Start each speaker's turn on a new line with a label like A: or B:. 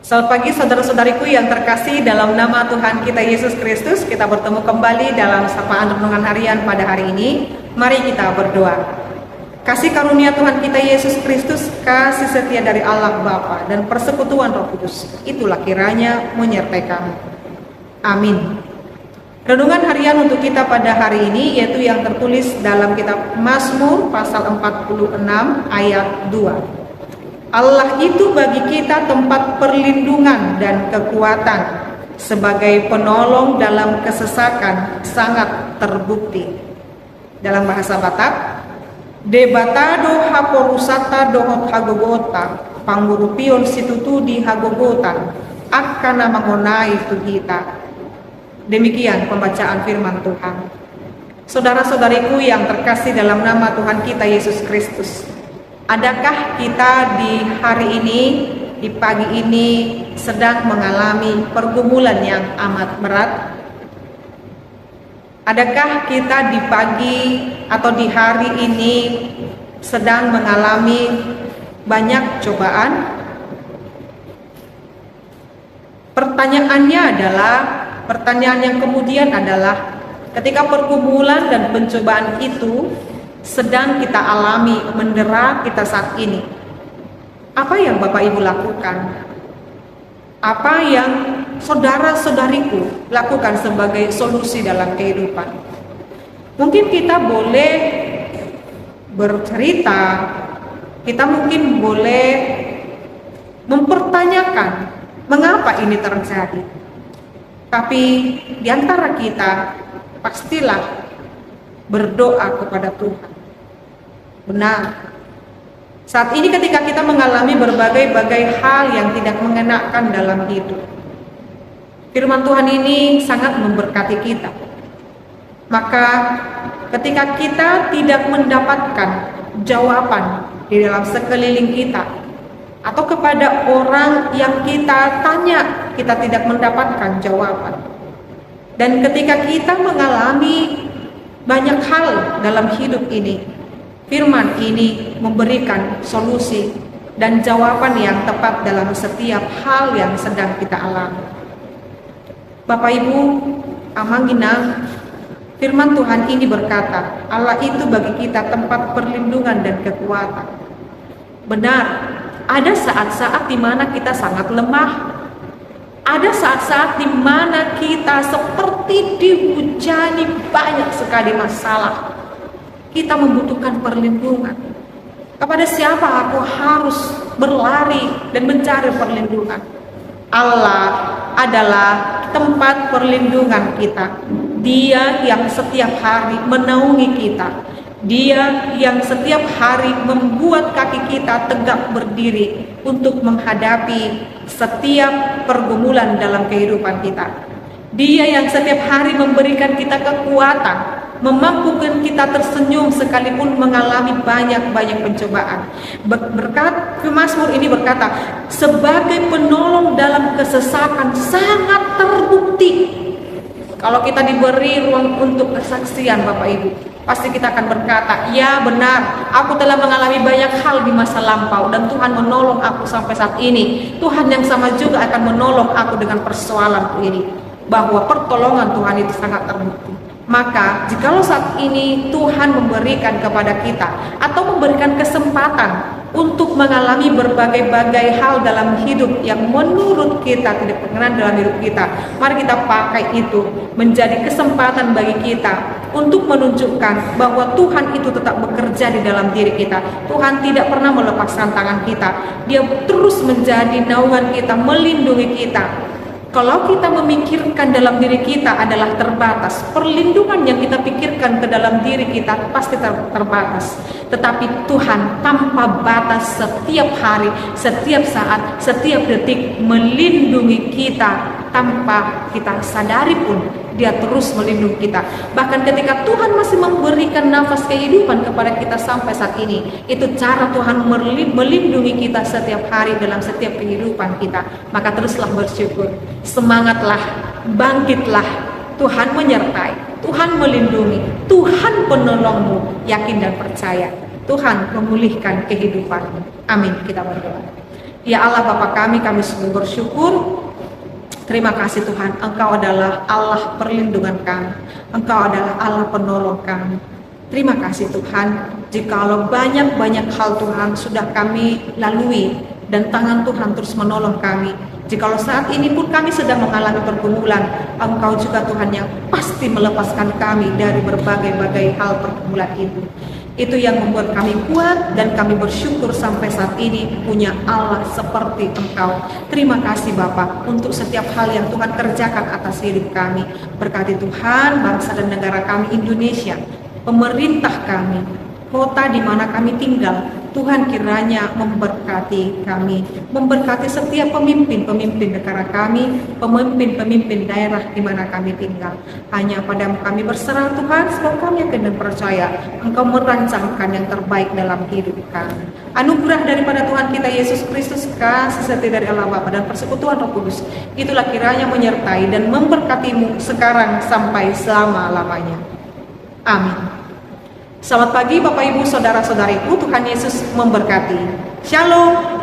A: Selamat pagi saudara-saudariku yang terkasih, dalam nama Tuhan kita Yesus Kristus kita bertemu kembali dalam sapaan renungan harian pada hari ini. Mari kita berdoa. Kasih karunia Tuhan kita Yesus Kristus, kasih setia dari Allah Bapa dan persekutuan Roh Kudus, itulah kiranya menyertai kamu. Amin. Renungan harian untuk kita pada hari ini yaitu yang tertulis dalam kitab Mazmur pasal 46 ayat 2. Allah itu bagi kita tempat perlindungan dan kekuatan, sebagai penolong dalam kesesakan sangat terbukti. Dalam bahasa Batak, debatado haporusata dohot hagogota, pangurupion situtu di hagogotan, akana mangonai tugita. Demikian pembacaan firman Tuhan. Saudara-saudariku yang terkasih dalam nama Tuhan kita Yesus Kristus, adakah kita di hari ini, di pagi ini sedang mengalami pergumulan yang amat berat? Adakah kita di pagi atau di hari ini sedang mengalami banyak cobaan? Pertanyaan yang kemudian adalah, ketika pergumulan dan pencobaan itu sedang kita alami, mendera kita saat ini, apa yang Bapak Ibu lakukan? Apa yang saudara-saudariku lakukan sebagai solusi dalam kehidupan? Mungkin kita boleh bercerita, kita mungkin boleh mempertanyakan mengapa ini terjadi. Tapi di antara kita pastilah berdoa kepada Tuhan. Benar, saat ini ketika kita mengalami berbagai hal yang tidak mengenakan dalam hidup, firman Tuhan ini sangat memberkati kita. Maka ketika kita tidak mendapatkan jawaban di dalam sekeliling kita, atau kepada orang yang kita tanya, kita tidak mendapatkan jawaban. Dan ketika kita mengalami banyak hal dalam hidup ini, firman ini memberikan solusi dan jawaban yang tepat dalam setiap hal yang sedang kita alami. Bapak Ibu, amanginang, firman Tuhan ini berkata, Allah itu bagi kita tempat perlindungan dan kekuatan. Benar, ada saat-saat di mana kita sangat lemah. Ada saat-saat di mana kita seperti dihujani banyak sekali masalah. Kita membutuhkan perlindungan. Kepada siapa aku harus berlari dan mencari perlindungan? Allah adalah tempat perlindungan kita. Dia yang setiap hari menaungi kita. Dia yang setiap hari membuat kaki kita tegak berdiri untuk menghadapi setiap pergumulan dalam kehidupan kita. Dia yang setiap hari memberikan kita kekuatan, memampukan kita tersenyum sekalipun mengalami banyak pencobaan. Berkat Mazmur ini berkata, sebagai penolong dalam kesesakan sangat terbukti. Kalau kita diberi ruang untuk kesaksian, Bapak Ibu, pasti kita akan berkata, ya benar, aku telah mengalami banyak hal di masa lampau dan Tuhan menolong aku sampai saat ini. Tuhan yang sama juga akan menolong aku dengan persoalanku ini. Bahwa pertolongan Tuhan itu sangat terbukti. Maka jikalau saat ini Tuhan memberikan kepada kita atau memberikan kesempatan untuk mengalami berbagai hal dalam hidup yang menurut kita tidak berkenan dalam hidup kita, mari kita pakai itu menjadi kesempatan bagi kita untuk menunjukkan bahwa Tuhan itu tetap bekerja di dalam diri kita. Tuhan tidak pernah melepaskan tangan kita. Dia terus menjadi naungan kita, melindungi kita. Kalau kita memikirkan dalam diri kita adalah terbatas, perlindungan yang kita pikirkan ke dalam diri kita pasti terbatas. Tetapi Tuhan tanpa batas setiap hari, setiap saat, setiap detik melindungi kita tanpa kita sadari pun. Dia terus melindungi kita. Bahkan ketika Tuhan masih memberikan nafas kehidupan kepada kita sampai saat ini, itu cara Tuhan melindungi kita setiap hari dalam setiap kehidupan kita. Maka teruslah bersyukur, semangatlah, bangkitlah. Tuhan menyertai, Tuhan melindungi, Tuhan penolongmu. Yakin dan percaya, Tuhan memulihkan kehidupanmu. Amin. Kita berdoa. Ya Allah Bapa kami sungguh bersyukur. Terima kasih Tuhan, Engkau adalah Allah perlindungan kami. Engkau adalah Allah penolong kami. Terima kasih Tuhan, jikalau banyak-banyak hal Tuhan sudah kami lalui dan tangan Tuhan terus menolong kami. Jikalau saat ini pun kami sedang mengalami pergumulan, Engkau juga Tuhan yang pasti melepaskan kami dari berbagai-bagai hal pergumulan itu. Itu yang membuat kami kuat dan kami bersyukur sampai saat ini punya Allah seperti Engkau. Terima kasih Bapa untuk setiap hal yang Tuhan kerjakan atas hidup kami. Berkati Tuhan bangsa dan negara kami Indonesia, pemerintah kami, kota di mana kami tinggal. Tuhan kiranya memberkati kami, memberkati setiap pemimpin-pemimpin negara kami, pemimpin-pemimpin daerah di mana kami tinggal. Hanya padamu kami berserah Tuhan, sebab kami yakin dan percaya Engkau merancangkan yang terbaik dalam hidup kami. Anugerah daripada Tuhan kita Yesus Kristus, kasih setia dari Allah Bapa dan persekutuan Roh Kudus, itulah kiranya menyertai dan memberkatimu sekarang sampai selama-lamanya. Amin. Selamat pagi Bapak Ibu Saudara-saudariku, Tuhan Yesus memberkati. Shalom.